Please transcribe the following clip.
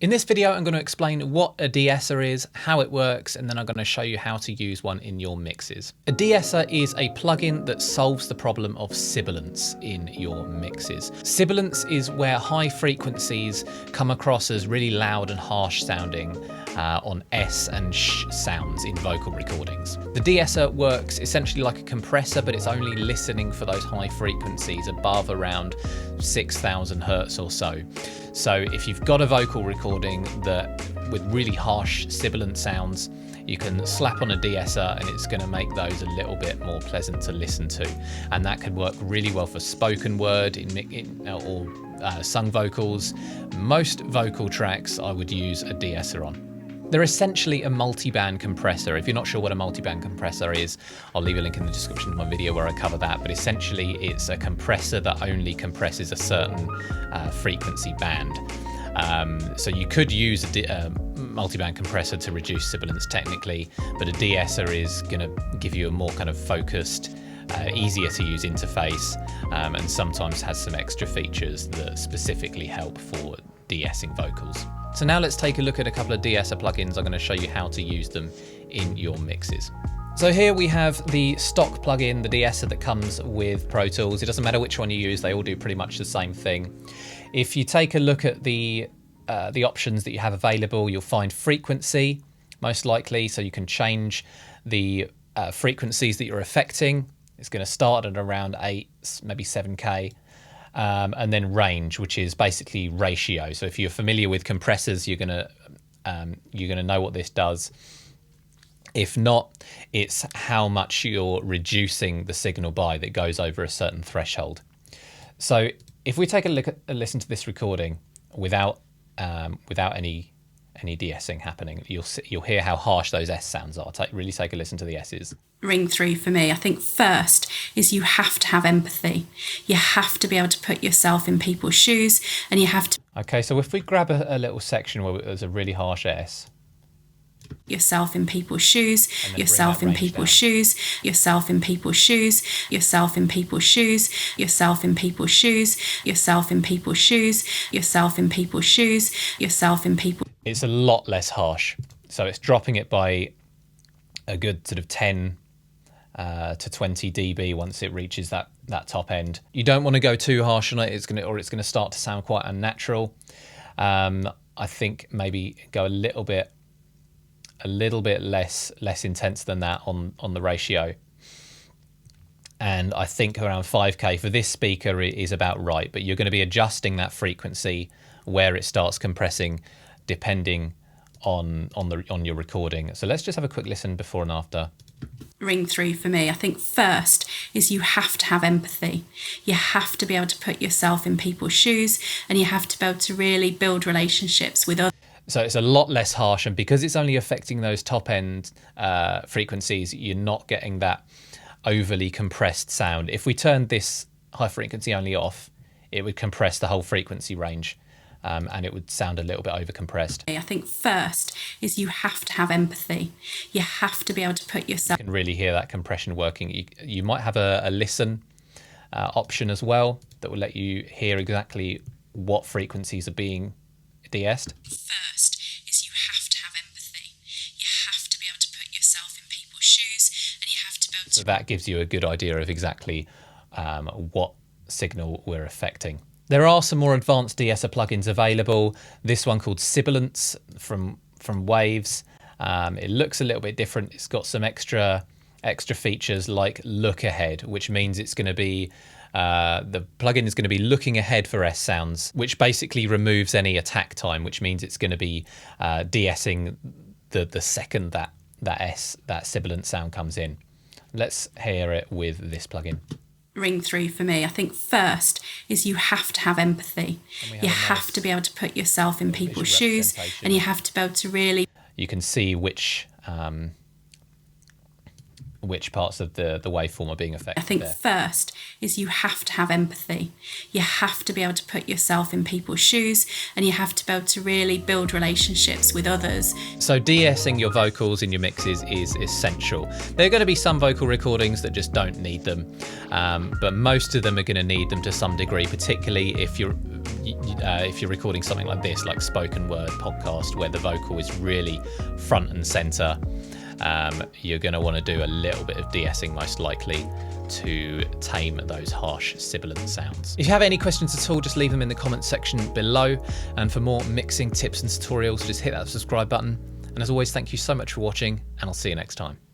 In this video, I'm going to explain what a de-esser is, how it works, and then I'm going to show you how to use one in your mixes. A de-esser is a plugin that solves the problem of sibilance in your mixes. Sibilance is where high frequencies come across as really loud and harsh sounding on S and sh sounds in vocal recordings. The de-esser works essentially like a compressor, but it's only listening for those high frequencies above around 6,000 hertz or so. So if you've got a vocal recording that with really harsh sibilant sounds, you can slap on a de-esser and it's going to make those a little bit more pleasant to listen to. And that could work really well for spoken word or sung vocals. Most vocal tracks I would use a de-esser on. They're essentially a multi-band compressor. If you're not sure what a multi-band compressor is, I'll leave a link in the description of my video where I cover that. But essentially, it's a compressor that only compresses a certain frequency band. So you could use a multi-band compressor to reduce sibilance technically, but a de-esser is going to give you a more kind of focused, easier to use interface, and sometimes has some extra features that specifically help for de-essing vocals. So now let's take a look at a couple of de-esser plugins. I'm going to show you how to use them in your mixes. So here we have the stock plugin, the de-esser that comes with Pro Tools. It doesn't matter which one you use, they all do pretty much the same thing. If you take a look at the options that you have available, you'll find frequency, most likely, so you can change the frequencies that you're affecting. It's going to start at around 8, maybe 7K. And then range, which is basically ratio. So if you're familiar with compressors, you're gonna know what this does. If not, it's how much you're reducing the signal by that goes over a certain threshold. So if we take a listen to this recording without any de-essing happening, you'll hear how harsh those S sounds are. Really take a listen to the S's. Ring through for me, I think first is you have to have empathy. You have to be able to put yourself in people's shoes, and you have to... Okay, so if we grab a little section where there's a really harsh S. Yourself in people's shoes, yourself in people's shoes, yourself in people's shoes, yourself in people's shoes, yourself in people's shoes, yourself in people's shoes, yourself in people's shoes, yourself in people's... It's a lot less harsh. So it's dropping it by a good sort of 10 to 20 dB once it reaches that top end. You don't want to go too harsh on it. It's going to start to sound quite unnatural. I think maybe go a little bit less intense than that on the ratio. And I think around 5K for this speaker is about right, but you're going to be adjusting that frequency where it starts compressing depending on your recording. So let's just have a quick listen before and after. Ring through for me, I think first is you have to have empathy. You have to be able to put yourself in people's shoes, and you have to be able to really build relationships with others. So it's a lot less harsh, and because it's only affecting those top end frequencies, you're not getting that overly compressed sound. If we turned this high frequency only off, it would compress the whole frequency range. And it would sound a little bit over compressed. I think first is you have to have empathy. You have to be able to put yourself... You can really hear that compression working. You might have a listen option as well that will let you hear exactly what frequencies are being de-essed. First is you have to have empathy. You have to be able to put yourself in people's shoes, and you have to be able to... So that gives you a good idea of exactly what signal we're affecting. There are some more advanced de-esser plugins available. This one called Sibilance from Waves. It looks a little bit different. It's got some extra features like look ahead, which means it's going to be the plugin is going to be looking ahead for S sounds, which basically removes any attack time, which means it's going to be de-essing the second that sibilant sound comes in. Let's hear it with this plugin. Ring through for me, I think first is you have to have empathy. You have to be able to put yourself in people's shoes, and you have to be able to really... You can see which parts of the waveform are being affected. I think first is you have to have empathy. You have to be able to put yourself in people's shoes, and you have to be able to really build relationships with others. So de-essing your vocals in your mixes is essential. There are going to be some vocal recordings that just don't need them, but most of them are going to need them to some degree, particularly if you're if you're recording something like this, like spoken word podcast, where the vocal is really front and center, you're going to want to do a little bit of de-essing most likely to tame those harsh sibilant sounds. If you have any questions at all, just leave them in the comments section below. And for more mixing tips and tutorials, just hit that subscribe button. And as always, thank you so much for watching, and I'll see you next time.